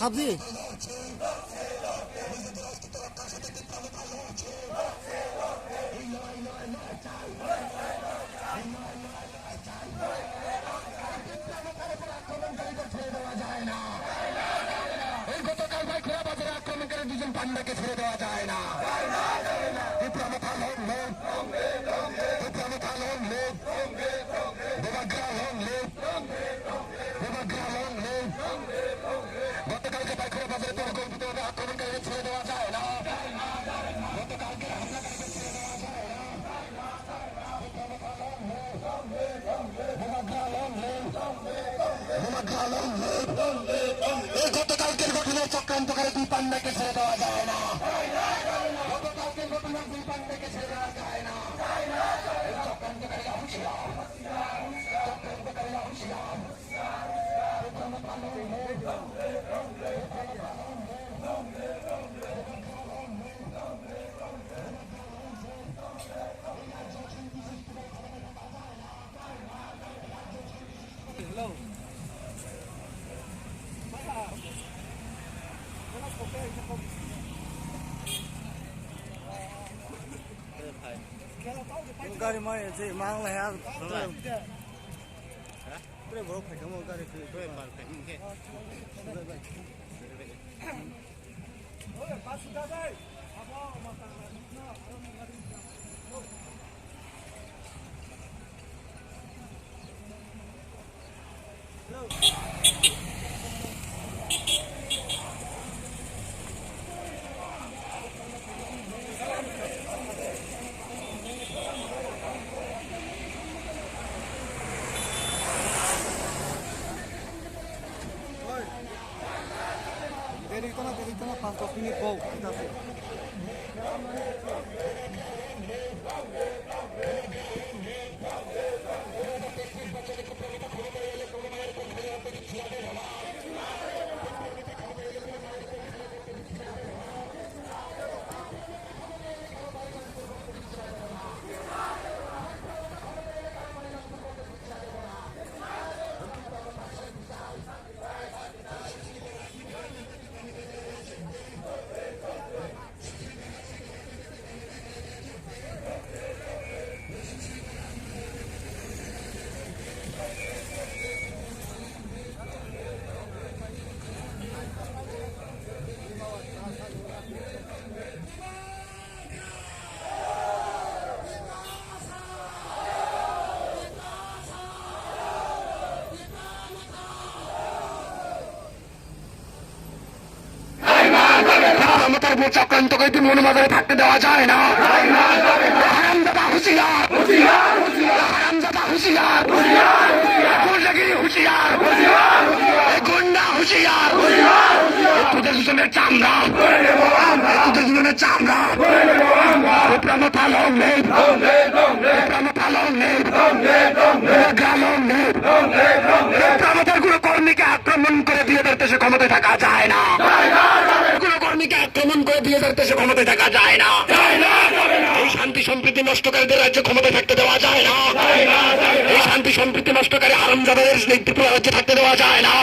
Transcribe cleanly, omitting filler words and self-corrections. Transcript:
আপনি গতকাল ভাই খোলা বাজারে আক্রমণকারী দুজন পান্ডাকে ছেড়ে দেওয়া যায় না। গতকালকে ভাই খোলা বাজারে পরিকল্পিতভাবে আক্রমণকারী ছেড়ে দেওয়া যায় না। গতকালকে হামলাকারীকে ছেড়ে দেওয়া যায় না। এই গতকালকের ঘটনায় চক্রান্তকারী দুই পান্ডাকে ছেড়ে দেওয়া যায় না। গতকালকের ঘটনার দুই পান্ডাকে ছেড়ে দেওয়া যায় না। চক্রান্তকারীরা হুঁশিয়ার, চক্রান্তকারীরা হুঁশিয়ার। गाड़ी में चाहिँ माग यार पुरै भोक फ्याँक्यो म गाडी पुरै माग फ्याँक्यो Derita na 5 minit bau kita tu. চক্রান্তকারী মনোবাজারে থাকতে দেওয়া যায় না। হারামজাদা হুঁশিয়ার, হারামজাদা হুঁশিয়ার, গুন্ডাগিরি হুঁশিয়ার, গুন্ডা হুঁশিয়ার, তোদের দুজনের চামড়া, তোদের দুজনের চামড়া, প্রাণতা লং নেই, প্রাণতা লং নেই, গ্রালং নেই, প্রাণতার কোনো কর্মীকে আক্রমণ করে দিয়ে দেশে ক্ষমতায় থাকা যায় না। কর্মীকে আক্রমণ করে দিয়ে দেশে ক্ষমতায় থাকা যায় না। এই শান্তি সম্প্রীতি নষ্টকারীদের রাজ্যে ক্ষমতায় থাকতে দেওয়া যায় না। এই শান্তি সম্প্রীতি নষ্টকারী হারামজাদাদের রাজ্যে থাকতে দেওয়া যায় না।